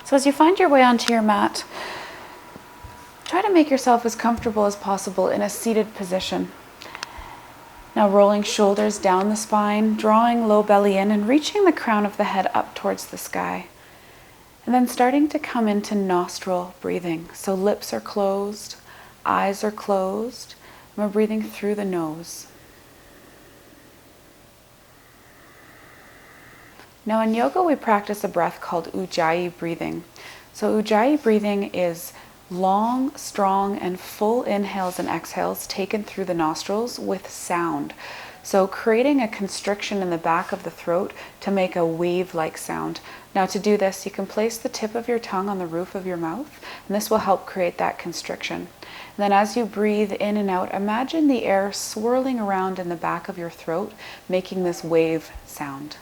So as you find your way onto your mat, try to make yourself as comfortable as possible in a seated position. Now rolling shoulders down the spine, drawing low belly in and reaching the crown of the head up towards the sky. And then starting to come into nostril breathing. So lips are closed, eyes are closed, and we're breathing through the nose. Now in yoga we practice a breath called Ujjayi breathing. So Ujjayi breathing is long, strong, and full inhales and exhales taken through the nostrils with sound. So creating a constriction in the back of the throat to make a wave-like sound. Now to do this, you can place the tip of your tongue on the roof of your mouth, and this will help create that constriction. And then as you breathe in and out, imagine the air swirling around in the back of your throat, making this wave sound.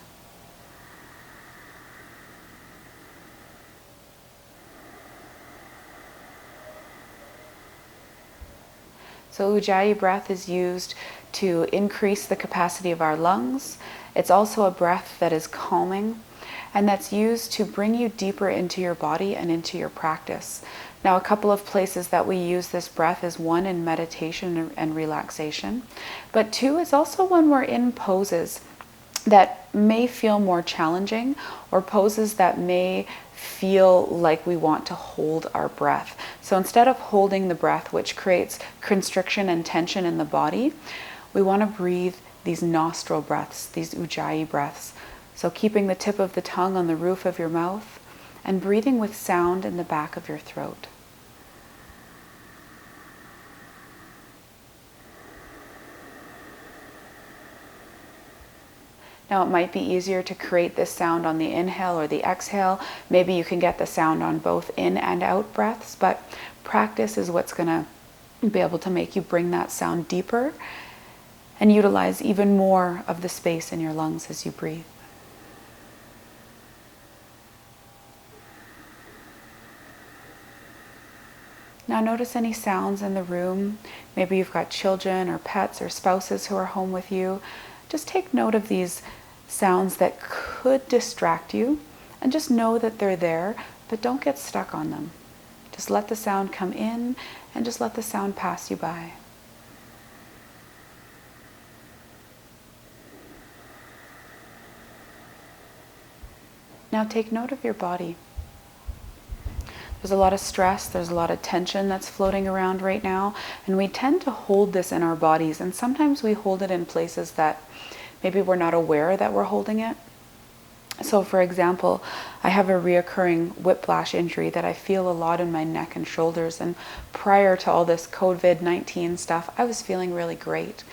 So Ujjayi breath is used to increase the capacity of our lungs. It's also a breath that is calming, and that's used to bring you deeper into your body and into your practice. Now, a couple of places that we use this breath is one in meditation and relaxation, but two is also when we're in poses that may feel more challenging or poses that may feel like we want to hold our breath. So instead of holding the breath, which creates constriction and tension in the body, we want to breathe these nostril breaths, these Ujjayi breaths. So keeping the tip of the tongue on the roof of your mouth and breathing with sound in the back of your throat. Now it might be easier to create this sound on the inhale or the exhale. Maybe you can get the sound on both in and out breaths, but practice is what's going to be able to make you bring that sound deeper and utilize even more of the space in your lungs as you breathe. Now notice any sounds in the room. Maybe you've got children or pets or spouses who are home with you. Just take note of these sounds that could distract you and just know that they're there, but don't get stuck on them. Just let the sound come in and just let the sound pass you by. Now take note of your body. There's a lot of stress, there's a lot of tension that's floating around right now, and we tend to hold this in our bodies, and sometimes we hold it in places that maybe we're not aware that we're holding it. So for example, I have a reoccurring whiplash injury that I feel a lot in my neck and shoulders, and prior to all this COVID-19 stuff, I was feeling really great.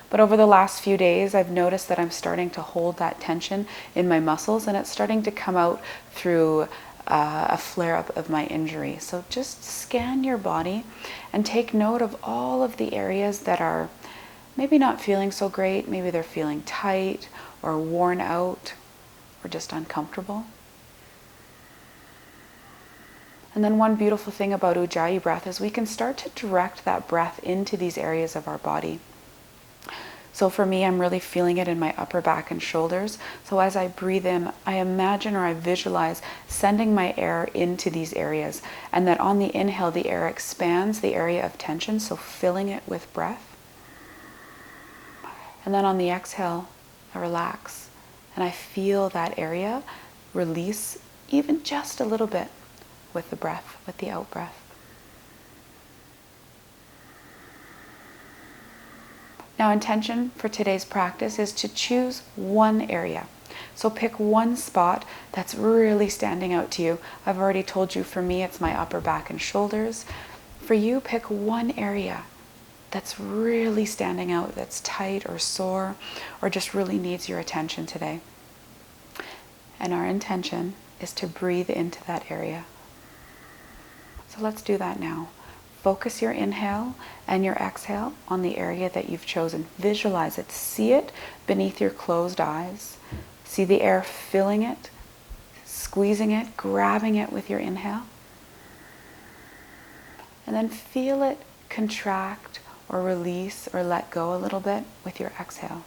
But over the last few days, I've noticed that I'm starting to hold that tension in my muscles, and it's starting to come out through a flare-up of my injury. So just scan your body and take note of all of the areas that are maybe not feeling so great. Maybe they're feeling tight or worn out or just uncomfortable. And then one beautiful thing about Ujjayi breath is we can start to direct that breath into these areas of our body. So for me, I'm really feeling it in my upper back and shoulders. So as I breathe in, I imagine or I visualize sending my air into these areas, and that on the inhale, the air expands the area of tension, so filling it with breath. And then on the exhale, I relax, and I feel that area release even just a little bit with the breath, with the out breath. Now, intention for today's practice is to choose one area. So pick one spot that's really standing out to you. I've already told you, for me, it's my upper back and shoulders. For you, pick one area that's really standing out, that's tight or sore, or just really needs your attention today. And our intention is to breathe into that area. So let's do that now. Focus your inhale and your exhale on the area that you've chosen. Visualize it. See it beneath your closed eyes. See the air filling it, squeezing it, grabbing it with your inhale. And then feel it contract or release or let go a little bit with your exhale.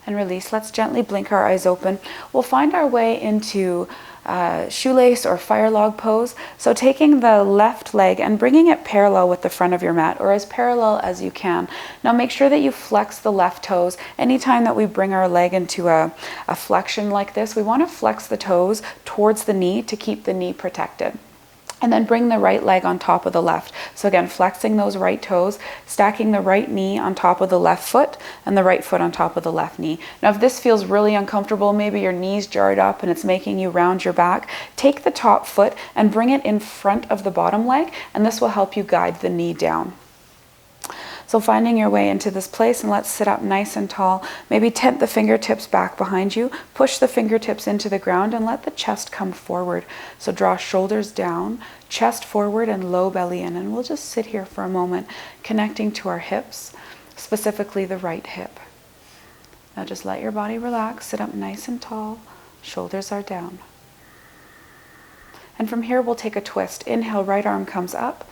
And release. Let's gently blink our eyes open. We'll find our way into shoelace or fire log pose. So taking the left leg and bringing it parallel with the front of your mat, or as parallel as you can. Now make sure that you flex the left toes. Anytime that we bring our leg into a flexion like this, we want to flex the toes towards the knee to keep the knee protected. And then bring the right leg on top of the left. So again, flexing those right toes, stacking the right knee on top of the left foot and the right foot on top of the left knee. Now, if this feels really uncomfortable, maybe your knee's jarred up and it's making you round your back, take the top foot and bring it in front of the bottom leg, and this will help you guide the knee down. So finding your way into this place, and let's sit up nice and tall. Maybe tent the fingertips back behind you. Push the fingertips into the ground and let the chest come forward. So draw shoulders down, chest forward, and low belly in. And we'll just sit here for a moment, connecting to our hips, specifically the right hip. Now just let your body relax. Sit up nice and tall. Shoulders are down. And from here, we'll take a twist. Inhale, right arm comes up.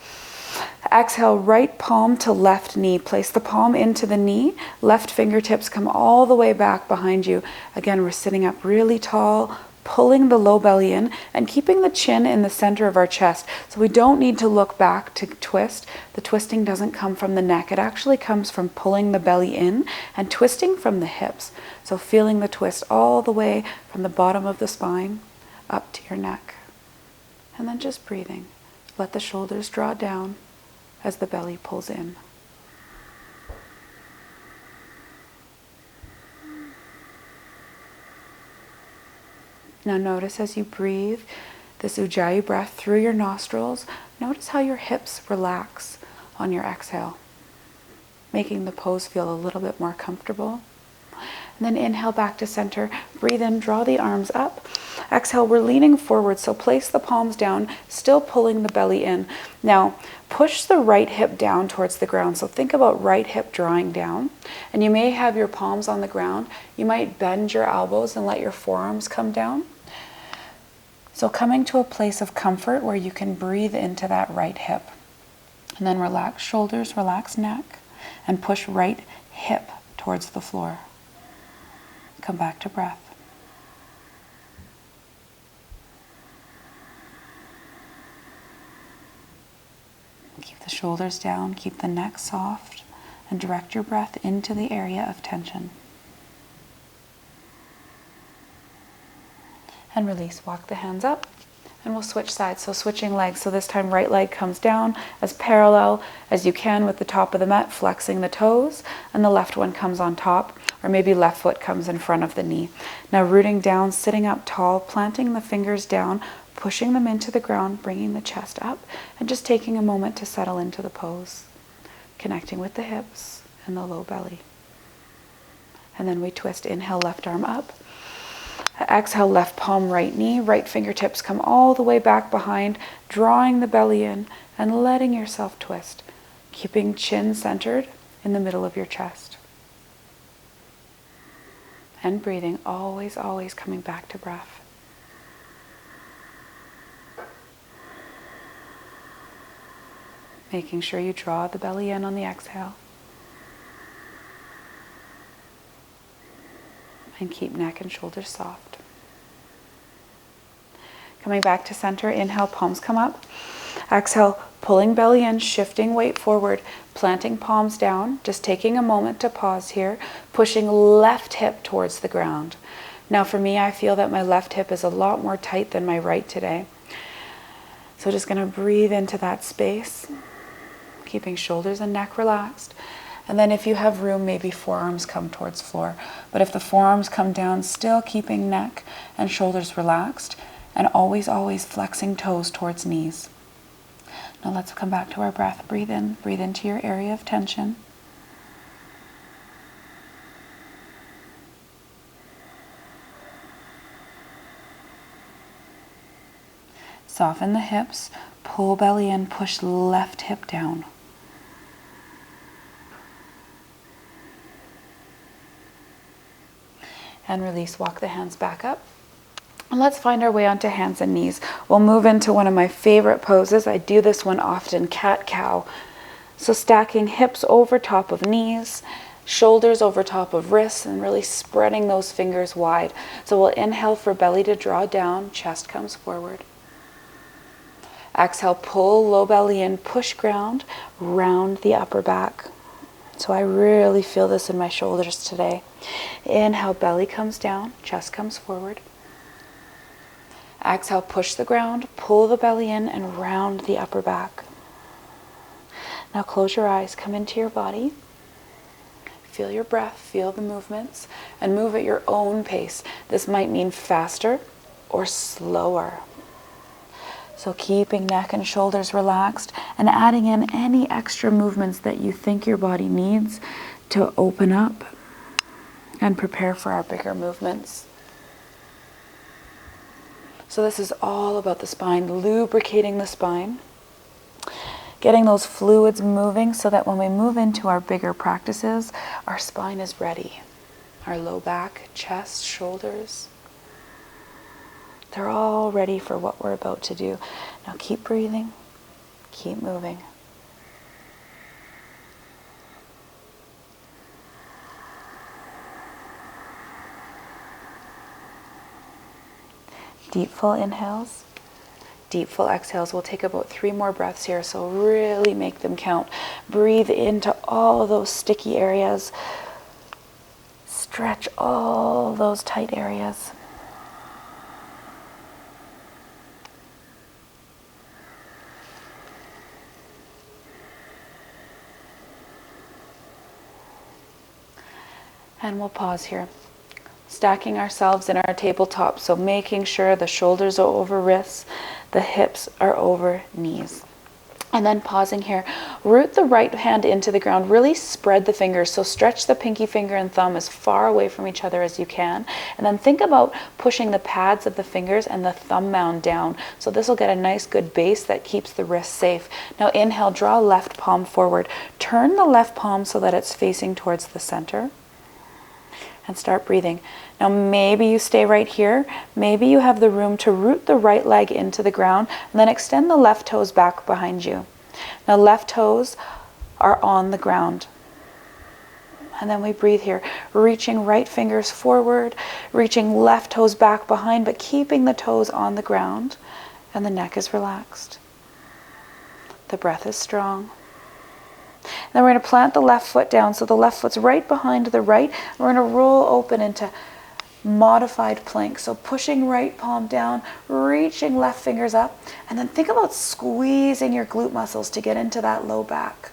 Exhale, right palm to left knee. Place the palm into the knee. Left fingertips come all the way back behind you. Again, we're sitting up really tall, pulling the low belly in and keeping the chin in the center of our chest. So we don't need to look back to twist. The twisting doesn't come from the neck. It actually comes from pulling the belly in and twisting from the hips. So feeling the twist all the way from the bottom of the spine up to your neck. And then just breathing. Let the shoulders draw down as the belly pulls in. Now notice as you breathe this Ujjayi breath through your nostrils, notice how your hips relax on your exhale, making the pose feel a little bit more comfortable. And then inhale back to center. Breathe in, draw the arms up. Exhale, we're leaning forward, so place the palms down, still pulling the belly in. Now, push the right hip down towards the ground. So think about right hip drawing down. And you may have your palms on the ground. You might bend your elbows and let your forearms come down. So coming to a place of comfort where you can breathe into that right hip. And then relax shoulders, relax neck, and push right hip towards the floor. Come back to breath. Keep the shoulders down, keep the neck soft, and direct your breath into the area of tension. And release, walk the hands up, and we'll switch sides. So switching legs, so this time right leg comes down as parallel as you can with the top of the mat, flexing the toes, and the left one comes on top, or maybe left foot comes in front of the knee. Now rooting down, sitting up tall, planting the fingers down, pushing them into the ground, bringing the chest up, and just taking a moment to settle into the pose, connecting with the hips and the low belly. And then we twist, inhale, left arm up. Exhale, left palm, right knee, right fingertips come all the way back behind, drawing the belly in and letting yourself twist, keeping chin centered in the middle of your chest. And breathing, always, always coming back to breath. Making sure you draw the belly in on the exhale. And keep neck and shoulders soft. Coming back to center, inhale, palms come up. Exhale, pulling belly in, shifting weight forward, planting palms down, just taking a moment to pause here, pushing left hip towards the ground. Now for me, I feel that my left hip is a lot more tight than my right today. So just going to breathe into that space, keeping shoulders and neck relaxed. And then if you have room, maybe forearms come towards floor. But if the forearms come down, still keeping neck and shoulders relaxed, and always, always flexing toes towards knees. Now let's come back to our breath. Breathe in, breathe into your area of tension. Soften the hips, pull belly in, push left hip down. And release, walk the hands back up. And let's find our way onto hands and knees. We'll move into one of my favorite poses. I do this one often, cat-cow. So stacking hips over top of knees, Shoulders over top of wrists and really spreading those fingers wide. So we'll inhale for belly to draw down, chest comes forward. Exhale, pull low belly in, push ground, round the upper back. So I really feel this in my shoulders today. Inhale, belly comes down, chest comes forward. Exhale, push the ground, pull the belly in and round the upper back. Now close your eyes, come into your body. Feel your breath, feel the movements, and move at your own pace. This might mean faster or slower. So keeping neck and shoulders relaxed and adding in any extra movements that you think your body needs to open up and prepare for our bigger movements. So this is all about the spine, lubricating the spine, getting those fluids moving so that when we move into our bigger practices, our spine is ready. Our low back, chest, shoulders, they're all ready for what we're about to do. Now keep breathing, keep moving. Deep full inhales, deep full exhales. We'll take about 3 more breaths here, so really make them count. Breathe into all those sticky areas. Stretch all those tight areas. And we'll pause here. Stacking ourselves in our tabletop, so making sure the shoulders are over wrists, the hips are over knees. And then pausing here, root the right hand into the ground, really spread the fingers, so stretch the pinky finger and thumb as far away from each other as you can. And then think about pushing the pads of the fingers and the thumb mound down. So this will get a nice good base that keeps the wrist safe. Now inhale, draw left palm forward. Turn the left palm so that it's facing towards the center. And start breathing. Now maybe you stay right here. Maybe you have the room to root the right leg into the ground and then extend the left toes back behind you. Now left toes are on the ground. And then we breathe here, reaching right fingers forward, reaching left toes back behind, but keeping the toes on the ground, and the neck is relaxed. The breath is strong. Then we're going to plant the left foot down, so the left foot's right behind the right. We're going to roll open into modified plank. So pushing right palm down, reaching left fingers up, and then think about squeezing your glute muscles to get into that low back.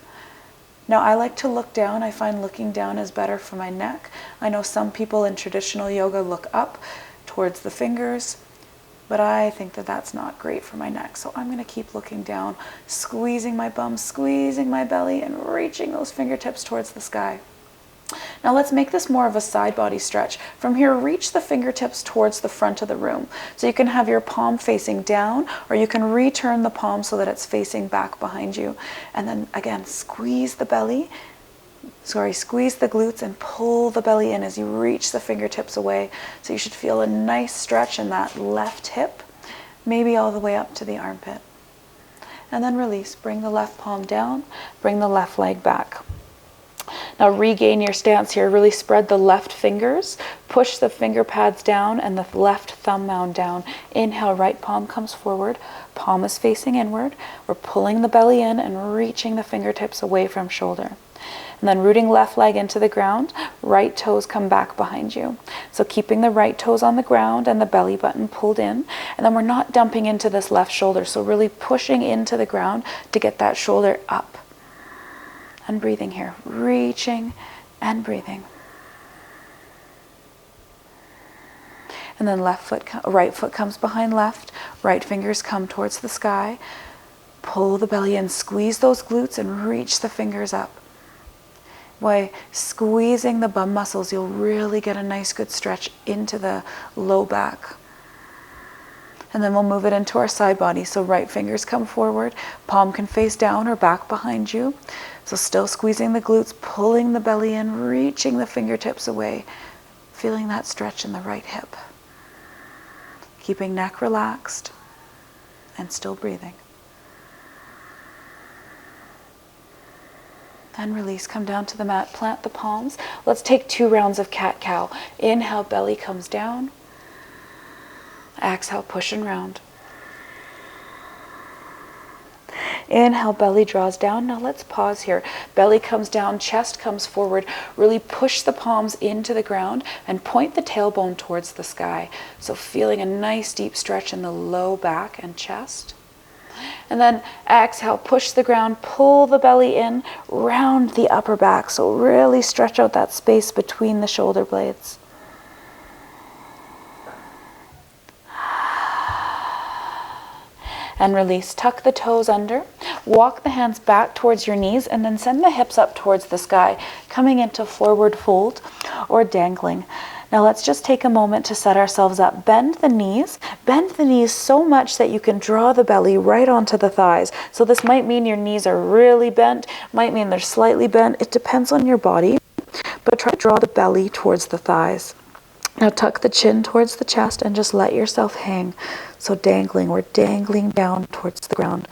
Now I like to look down. I find looking down is better for my neck. I know some people in traditional yoga look up towards the fingers, but I think that that's not great for my neck. So I'm going to keep looking down, squeezing my bum, squeezing my belly, and reaching those fingertips towards the sky. Now let's make this more of a side body stretch. From here, reach the fingertips towards the front of the room. So you can have your palm facing down, or you can return the palm so that it's facing back behind you. And then again, squeeze the glutes and pull the belly in as you reach the fingertips away. So you should feel a nice stretch in that left hip, maybe all the way up to the armpit. And then release. Bring the left palm down, bring the left leg back. Now regain your stance here. Really spread the left fingers, push the finger pads down and the left thumb mound down. Inhale, right palm comes forward, palm is facing inward. We're pulling the belly in and reaching the fingertips away from shoulder. And then rooting left leg into the ground, right toes come back behind you. So keeping the right toes on the ground and the belly button pulled in. And then we're not dumping into this left shoulder, so really pushing into the ground to get that shoulder up. And breathing here, reaching and breathing. And then right foot comes behind left, right fingers come towards the sky. Pull the belly in, squeeze those glutes and reach the fingers up. By squeezing the bum muscles, you'll really get a nice good stretch into the low back. And then we'll move it into our side body. So right fingers come forward, palm can face down or back behind you. So still squeezing the glutes, pulling the belly in, reaching the fingertips away, feeling that stretch in the right hip. Keeping neck relaxed and still breathing. And release, come down to the mat, plant the palms. Let's take 2 rounds of cat-cow. Inhale, belly comes down. Exhale, push and round. Inhale, belly draws down. Now let's pause here. Belly comes down, chest comes forward. Really push the palms into the ground and point the tailbone towards the sky. So feeling a nice deep stretch in the low back and chest. And then exhale, push the ground, pull the belly in, round the upper back. So really stretch out that space between the shoulder blades. And release. Tuck the toes under. Walk the hands back towards your knees and then send the hips up towards the sky, coming into forward fold or dangling. Now let's just take a moment to set ourselves up. Bend the knees so much that you can draw the belly right onto the thighs. So this might mean your knees are really bent, might mean they're slightly bent. It depends on your body, but try to draw the belly towards the thighs. Now tuck the chin towards the chest and just let yourself hang. So dangling, we're dangling down towards the ground.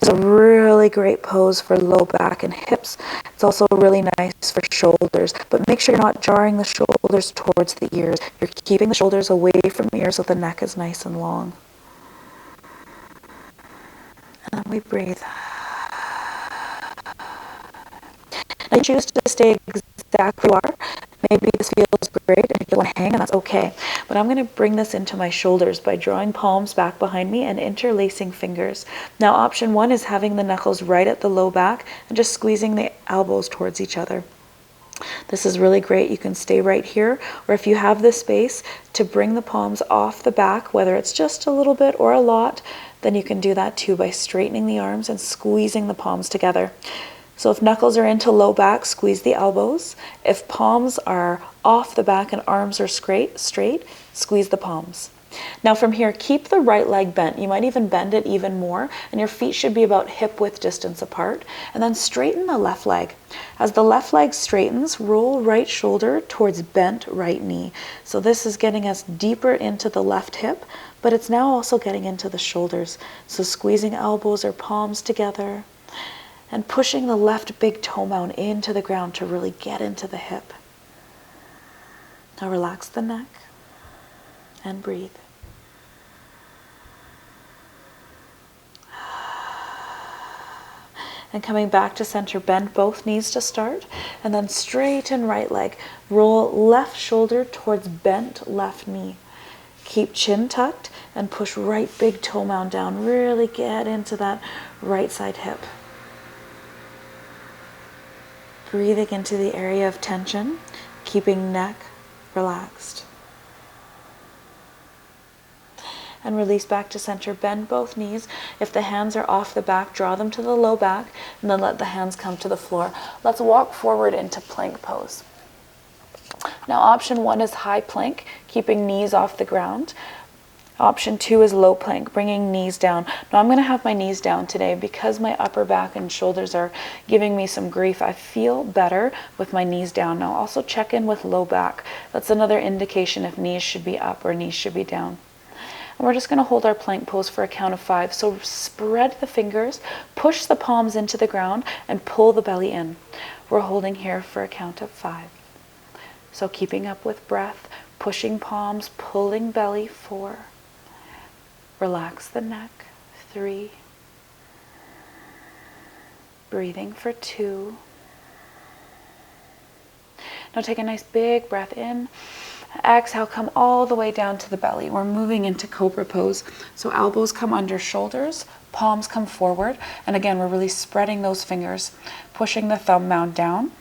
It's a really great pose for low back and hips. It's also really nice for shoulders, but make sure you're not jarring the shoulders towards the ears. You're keeping the shoulders away from the ears so the neck is nice and long. And then we breathe. Now you choose to stay exactly where you are. Maybe this feels great and you want to hang, and that's okay. But I'm going to bring this into my shoulders by drawing palms back behind me and interlacing fingers. Now option 1 is having the knuckles right at the low back and just squeezing the elbows towards each other. This is really great. You can stay right here, or if you have the space to bring the palms off the back, whether it's just a little bit or a lot, then you can do that too by straightening the arms and squeezing the palms together. So if knuckles are into low back, squeeze the elbows. If palms are off the back and arms are straight, squeeze the palms. Now from here, keep the right leg bent. You might even bend it even more, and your feet should be about hip width distance apart. And then straighten the left leg. As the left leg straightens, roll right shoulder towards bent right knee. So this is getting us deeper into the left hip, but it's now also getting into the shoulders. So squeezing elbows or palms together, and pushing the left big toe mound into the ground to really get into the hip. Now relax the neck and breathe. And coming back to center, bend both knees to start, and then straighten right leg. Roll left shoulder towards bent left knee. Keep chin tucked and push right big toe mound down. Really get into that right side hip. Breathing into the area of tension, keeping neck relaxed. And release back to center. Bend both knees. If the hands are off the back, draw them to the low back, and then let the hands come to the floor. Let's walk forward into plank pose. Now option 1 is high plank, keeping knees off the ground. Option 2 is low plank, bringing knees down. Now I'm going to have my knees down today because my upper back and shoulders are giving me some grief. I feel better with my knees down. Now also check in with low back. That's another indication if knees should be up or knees should be down. And we're just going to hold our plank pose for a count of 5. So spread the fingers, push the palms into the ground, and pull the belly in. We're holding here for a count of 5. So keeping up with breath, pushing palms, pulling belly, 4. Relax the neck, 3. Breathing for 2. Now take a nice big breath in. Exhale, come all the way down to the belly. We're moving into cobra pose. So elbows come under shoulders, palms come forward. And again, we're really spreading those fingers, pushing the thumb mound down,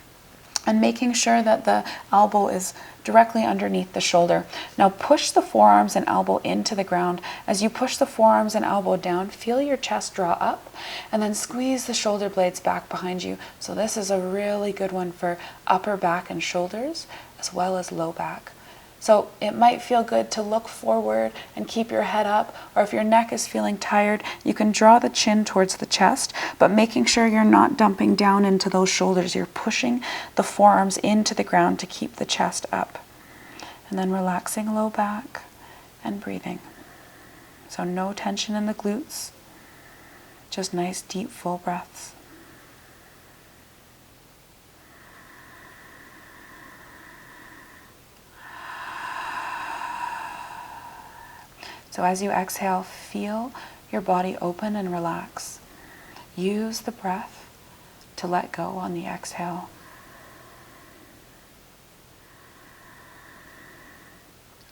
and making sure that the elbow is directly underneath the shoulder. Now push the forearms and elbow into the ground. As you push the forearms and elbow down, feel your chest draw up, and then squeeze the shoulder blades back behind you. So this is a really good one for upper back and shoulders, as well as low back. So it might feel good to look forward and keep your head up, or if your neck is feeling tired, you can draw the chin towards the chest, but making sure you're not dumping down into those shoulders. You're pushing the forearms into the ground to keep the chest up. And then relaxing low back and breathing. So no tension in the glutes, just nice deep full breaths. So as you exhale, feel your body open and relax. Use the breath to let go on the exhale.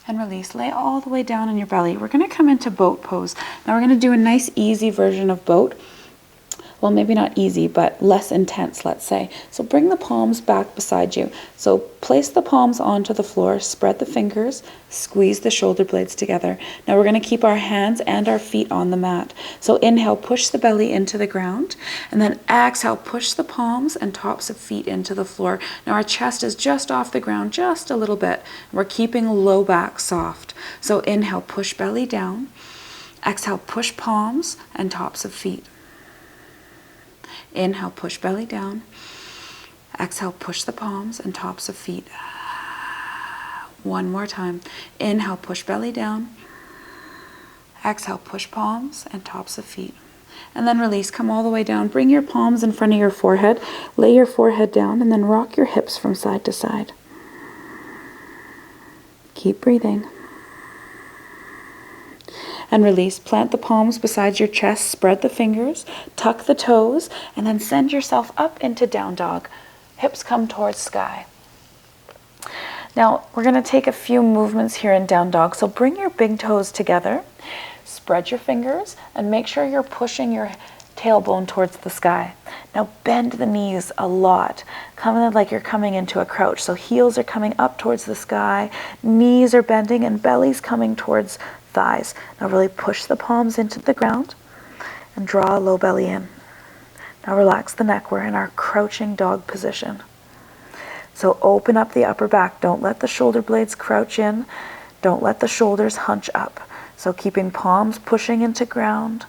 And release. Lay all the way down on your belly. We're going to come into boat pose. Now we're going to do a nice easy version of boat. Well, maybe not easy, but less intense, let's say. So bring the palms back beside you. So place the palms onto the floor, spread the fingers, squeeze the shoulder blades together. Now we're going to keep our hands and our feet on the mat. So inhale, push the belly into the ground, and then exhale, push the palms and tops of feet into the floor. Now our chest is just off the ground, just a little bit. We're keeping low back soft. So inhale, push belly down. Exhale, push palms and tops of feet. Inhale, push belly down. Exhale, push the palms and tops of feet. One more time. Inhale, push belly down. Exhale, push palms and tops of feet. And then release. Come all the way down. Bring your palms in front of your forehead. Lay your forehead down and then rock your hips from side to side. Keep breathing. And release. Plant the palms beside your chest, spread the fingers, tuck the toes, and then send yourself up into down dog. Hips come towards sky. Now, we're going to take a few movements here in down dog. So bring your big toes together, spread your fingers, and make sure you're pushing your tailbone towards the sky. Now bend the knees a lot, coming like you're coming into a crouch. So heels are coming up towards the sky, knees are bending, and belly's coming towards thighs. Now really push the palms into the ground and draw a low belly in. Now relax the neck. We're in our crouching dog position. So open up the upper back. Don't let the shoulder blades crouch in. Don't let the shoulders hunch up. So keeping palms pushing into ground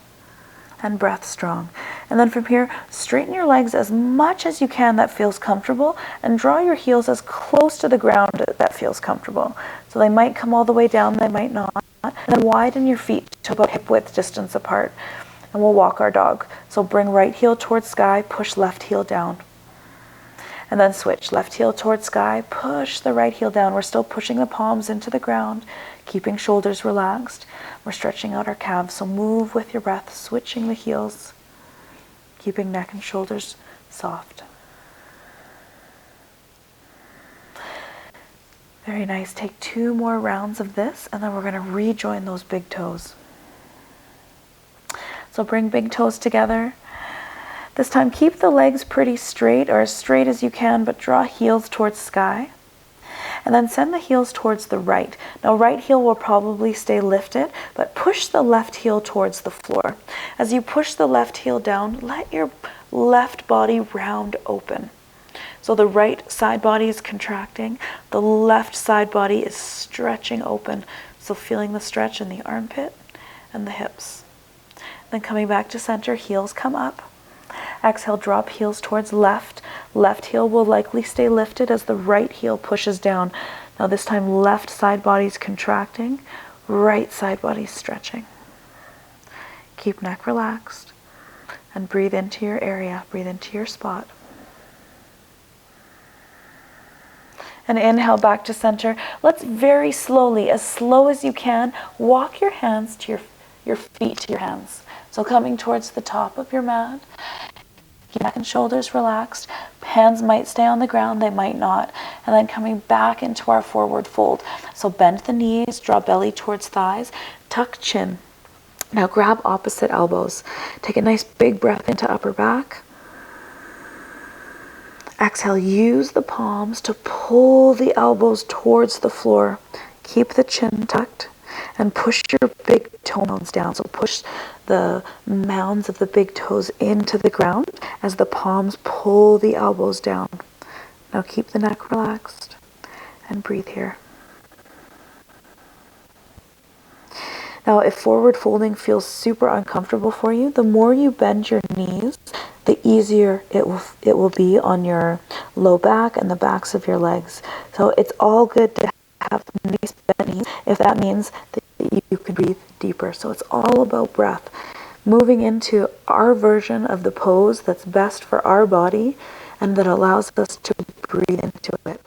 and breath strong. And then from here, straighten your legs as much as you can that feels comfortable, and draw your heels as close to the ground that feels comfortable. So they might come all the way down, they might not. And then widen your feet to about hip width distance apart. And we'll walk our dog. So bring right heel towards sky, push left heel down. And then switch. Left heel towards sky, push the right heel down. We're still pushing the palms into the ground, keeping shoulders relaxed. We're stretching out our calves, so move with your breath, switching the heels, keeping neck and shoulders soft. Very nice. Take 2 more rounds of this, and then we're going to rejoin those big toes. So bring big toes together. This time keep the legs pretty straight, or as straight as you can, but draw heels towards sky. And then send the heels towards the right. Now right heel will probably stay lifted, but push the left heel towards the floor. As you push the left heel down, let your left body round open. So the right side body is contracting, the left side body is stretching open. So feeling the stretch in the armpit and the hips. Then coming back to center, heels come up. Exhale, drop heels towards left. Left heel will likely stay lifted as the right heel pushes down. Now this time left side body's contracting, right side body's stretching. Keep neck relaxed and breathe into your area, breathe into your spot. And inhale back to center. Let's very slowly, as slow as you can, walk your hands to your feet to your hands. So coming towards the top of your mat. Keep neck and shoulders relaxed. Hands might stay on the ground, they might not. And then coming back into our forward fold. So bend the knees, draw belly towards thighs, tuck chin. Now grab opposite elbows. Take a nice big breath into upper back. Exhale, use the palms to pull the elbows towards the floor. Keep the chin tucked and push your big toe mounds down. So push the mounds of the big toes into the ground as the palms pull the elbows down. Now keep the neck relaxed and breathe here. Now if forward folding feels super uncomfortable for you, the more you bend your knees, the easier it will be on your low back and the backs of your legs. So it's all good to have nice bent knees if that means that you can breathe deeper. So it's all about breath. Moving into our version of the pose that's best for our body and that allows us to breathe into it.